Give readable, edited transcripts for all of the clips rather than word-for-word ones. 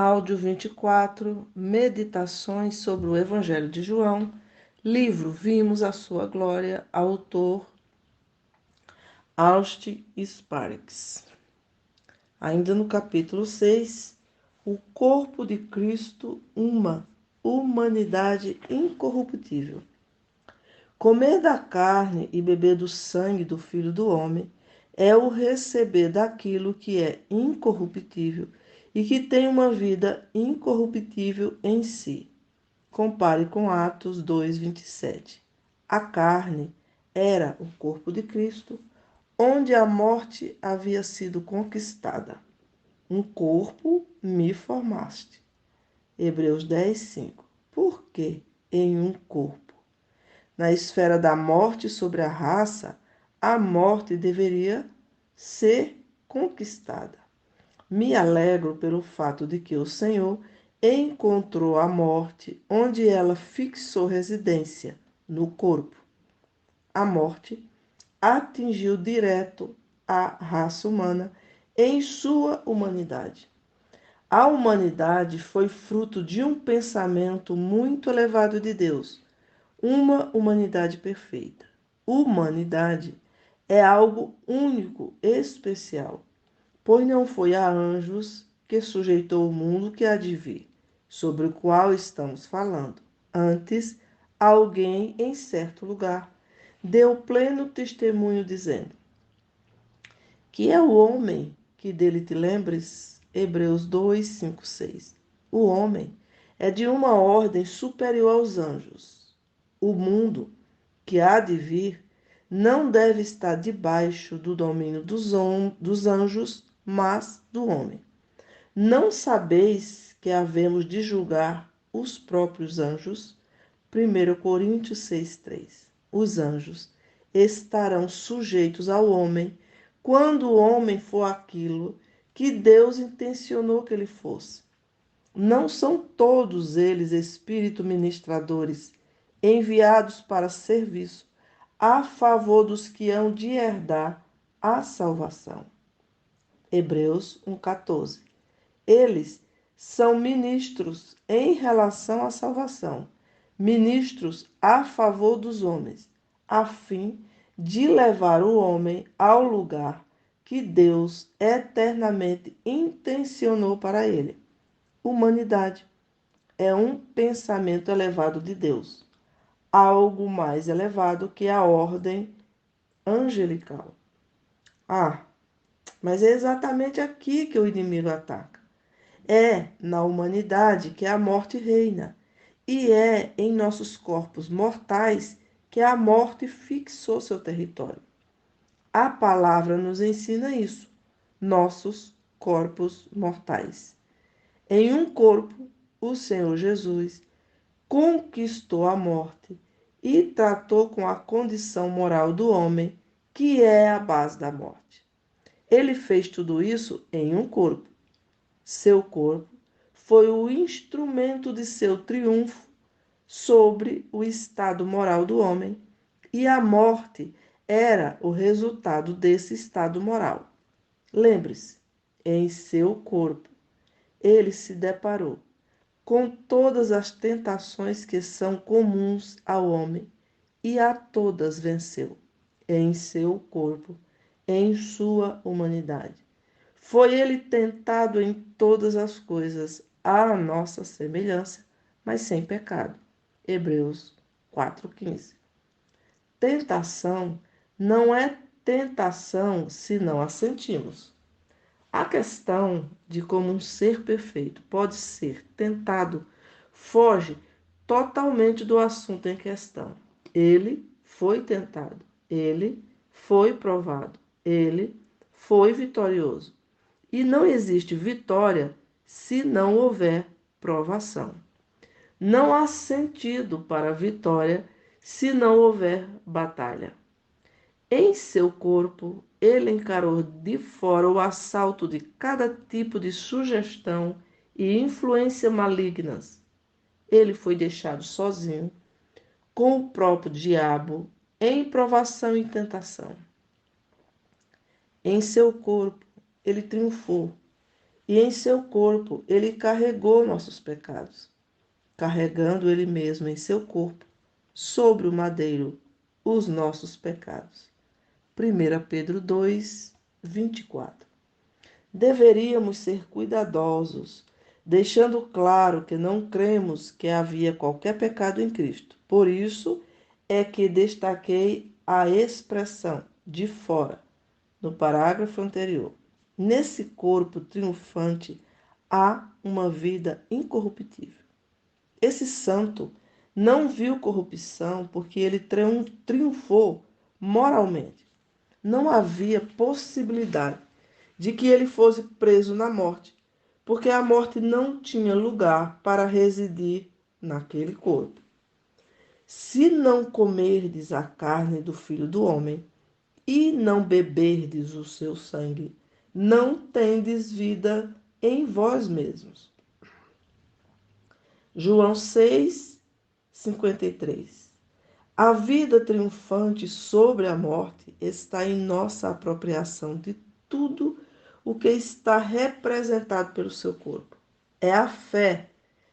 Áudio 24, Meditações sobre o Evangelho de João, livro Vimos a Sua Glória, autor Austin Sparks. Ainda no capítulo 6, o corpo de Cristo, uma humanidade incorruptível. Comer da carne e beber do sangue do Filho do Homem é o receber daquilo que é incorruptível e que tem uma vida incorruptível em si. Compare com Atos 2:27. A carne era o corpo de Cristo, onde a morte havia sido conquistada. Um corpo me formaste. Hebreus 10:5. Por que em um corpo? Na esfera da morte sobre a raça, a morte deveria ser conquistada. Me alegro pelo fato de que o Senhor encontrou a morte onde ela fixou residência, no corpo. A morte atingiu direto a raça humana em sua humanidade. A humanidade foi fruto de um pensamento muito elevado de Deus, uma humanidade perfeita. Humanidade é algo único, especial, pois não foi a anjos que sujeitou o mundo que há de vir, sobre o qual estamos falando. Antes, alguém em certo lugar deu pleno testemunho dizendo: que é o homem que dele te lembres? Hebreus 2, 5, 6. O homem é de uma ordem superior aos anjos. O mundo que há de vir não deve estar debaixo do domínio dos anjos, mas do homem. Não sabeis que havemos de julgar os próprios anjos? 1 Coríntios 6:3. Os anjos estarão sujeitos ao homem quando o homem for aquilo que Deus intencionou que ele fosse. Não são todos eles espíritos ministradores enviados para serviço a favor dos que hão de herdar a salvação. Hebreus 1:14. Eles são ministros em relação à salvação, ministros a favor dos homens, a fim de levar o homem ao lugar que Deus eternamente intencionou para ele. Humanidade é um pensamento elevado de Deus, algo mais elevado que a ordem angelical. Ah, mas é exatamente aqui que o inimigo ataca. É na humanidade que a morte reina, e é em nossos corpos mortais que a morte fixou seu território. A palavra nos ensina isso, nossos corpos mortais. Em um corpo, o Senhor Jesus conquistou a morte e tratou com a condição moral do homem, que é a base da morte. Ele fez tudo isso em um corpo. Seu corpo foi o instrumento de seu triunfo sobre o estado moral do homem, e a morte era o resultado desse estado moral. Lembre-se, em seu corpo, ele se deparou com todas as tentações que são comuns ao homem e a todas venceu, em seu corpo, em sua humanidade. Foi ele tentado em todas as coisas, à nossa semelhança, mas sem pecado. Hebreus 4:15. Tentação não é tentação se não a sentimos. A questão de como um ser perfeito pode ser tentado foge totalmente do assunto em questão. Ele foi tentado, ele foi provado, ele foi vitorioso. E não existe vitória se não houver provação. Não há sentido para a vitória se não houver batalha. Em seu corpo, ele encarou de fora o assalto de cada tipo de sugestão e influência malignas. Ele foi deixado sozinho com o próprio diabo em provação e tentação. Em seu corpo, ele triunfou e em seu corpo ele carregou nossos pecados, carregando ele mesmo em seu corpo, sobre o madeiro, os nossos pecados. 1 Pedro 2, 24. Deveríamos ser cuidadosos, deixando claro que não cremos que havia qualquer pecado em Cristo. Por isso é que destaquei a expressão de fora, no parágrafo anterior. Nesse corpo triunfante há uma vida incorruptível. Esse santo não viu corrupção porque ele triunfou moralmente. Não havia possibilidade de que ele fosse preso na morte, porque a morte não tinha lugar para residir naquele corpo. Se não comerdes a carne do Filho do Homem e não beberdes o seu sangue, não tendes vida em vós mesmos. João 6, 53. A vida triunfante sobre a morte está em nossa apropriação de tudo o que está representado pelo seu corpo. É a fé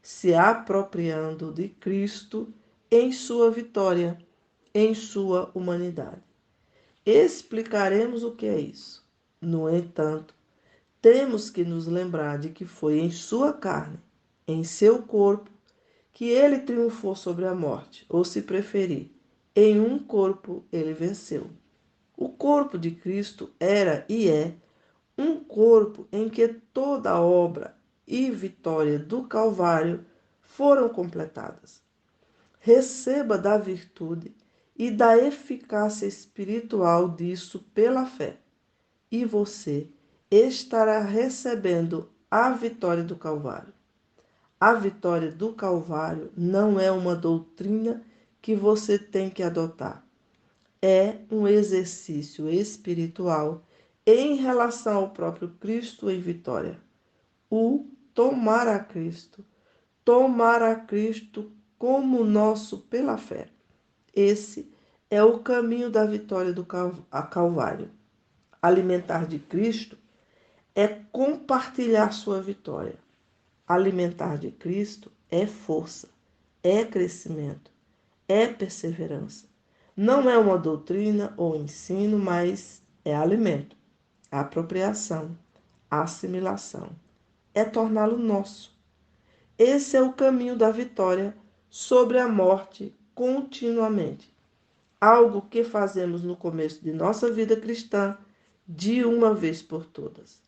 se apropriando de Cristo em sua vitória, em sua humanidade. Explicaremos o que é isso. No entanto, temos que nos lembrar de que foi em sua carne, em seu corpo, que ele triunfou sobre a morte, ou se preferir, em um corpo ele venceu. O corpo de Cristo era e é um corpo em que toda a obra e vitória do Calvário foram completadas. Receba da virtude e da eficácia espiritual disso pela fé, e você estará recebendo a vitória do Calvário. A vitória do Calvário não é uma doutrina que você tem que adotar. É um exercício espiritual em relação ao próprio Cristo em vitória. O tomar a Cristo. Tomar a Cristo como nosso pela fé. Esse é o caminho da vitória do Calvário. Alimentar de Cristo é compartilhar sua vitória. Alimentar de Cristo é força, é crescimento, é perseverança. Não é uma doutrina ou ensino, mas é alimento, apropriação, assimilação. É torná-lo nosso. Esse é o caminho da vitória sobre a morte continuamente. Algo que fazemos no começo de nossa vida cristã, de uma vez por todas.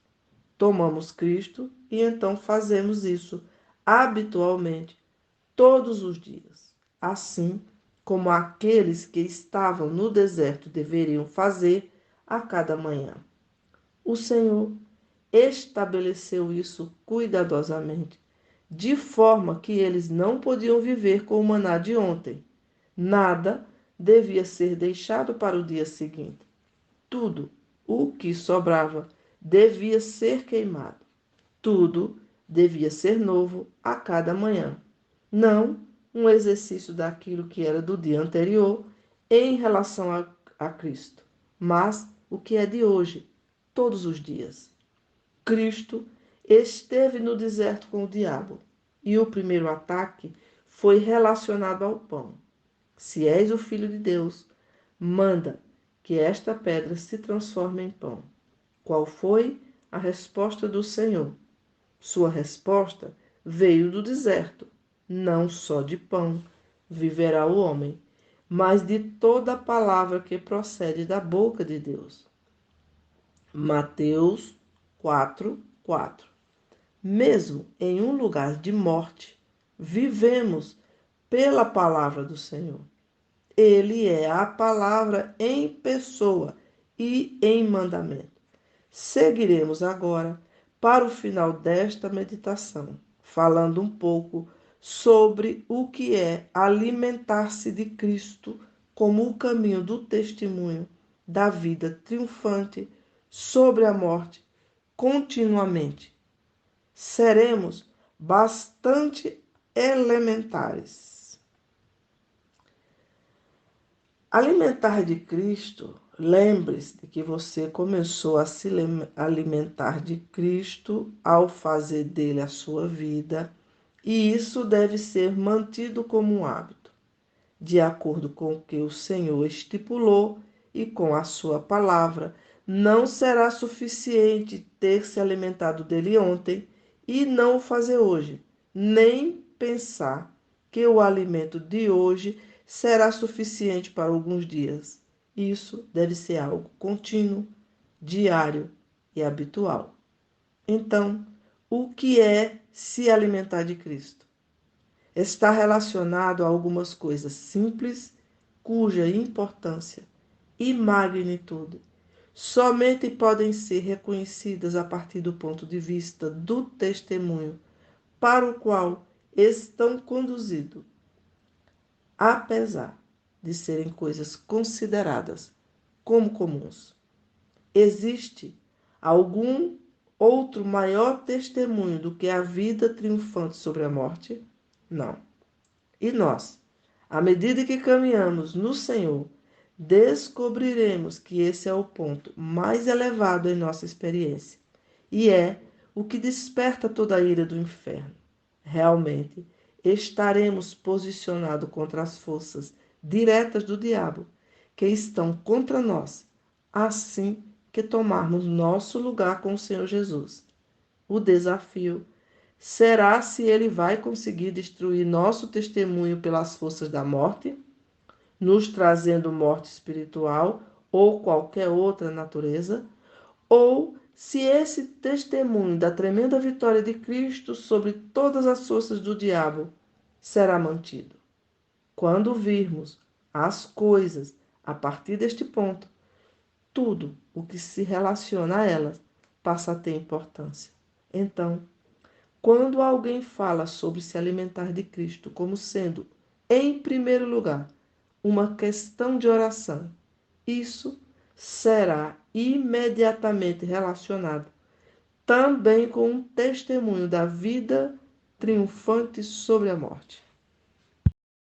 Tomamos Cristo e então fazemos isso habitualmente, todos os dias. Assim como aqueles que estavam no deserto deveriam fazer a cada manhã. O Senhor estabeleceu isso cuidadosamente, de forma que eles não podiam viver com o maná de ontem. Nada devia ser deixado para o dia seguinte. Tudo o que sobrava devia ser queimado. Tudo devia ser novo a cada manhã. Não um exercício daquilo que era do dia anterior em relação a Cristo, mas o que é de hoje, todos os dias. Cristo esteve no deserto com o diabo e o primeiro ataque foi relacionado ao pão. Se és o Filho de Deus, manda que esta pedra se transforme em pão. Qual foi a resposta do Senhor? Sua resposta veio do deserto. Não só de pão viverá o homem, mas de toda a palavra que procede da boca de Deus. Mateus 4, 4. Mesmo em um lugar de morte, vivemos pela palavra do Senhor. Ele é a palavra em pessoa e em mandamento. Seguiremos agora para o final desta meditação, falando um pouco sobre o que é alimentar-se de Cristo como o caminho do testemunho da vida triunfante sobre a morte continuamente. Seremos bastante elementares. Alimentar de Cristo Lembre-se de que você começou a se alimentar de Cristo ao fazer dele a sua vida, e isso deve ser mantido como um hábito, de acordo com o que o Senhor estipulou e com a sua palavra. Não será suficiente ter se alimentado dele ontem e não o fazer hoje, nem pensar que o alimento de hoje será suficiente para alguns dias. Isso deve ser algo contínuo, diário e habitual. Então, o que é se alimentar de Cristo? Está relacionado a algumas coisas simples, cuja importância e magnitude somente podem ser reconhecidas a partir do ponto de vista do testemunho para o qual estão conduzidos, apesar de serem coisas consideradas como comuns. Existe algum outro maior testemunho do que a vida triunfante sobre a morte? Não. E nós, à medida que caminhamos no Senhor, descobriremos que esse é o ponto mais elevado em nossa experiência e é o que desperta toda a ira do inferno. Realmente, estaremos posicionados contra as forças diretas do diabo que estão contra nós, assim que tomarmos nosso lugar com o Senhor Jesus. O desafio será se ele vai conseguir destruir nosso testemunho pelas forças da morte, nos trazendo morte espiritual ou qualquer outra natureza, ou se esse testemunho da tremenda vitória de Cristo sobre todas as forças do diabo será mantido. Quando virmos as coisas a partir deste ponto, tudo o que se relaciona a elas passa a ter importância. Então, quando alguém fala sobre se alimentar de Cristo como sendo, em primeiro lugar, uma questão de oração, isso será imediatamente relacionado também com um testemunho da vida triunfante sobre a morte.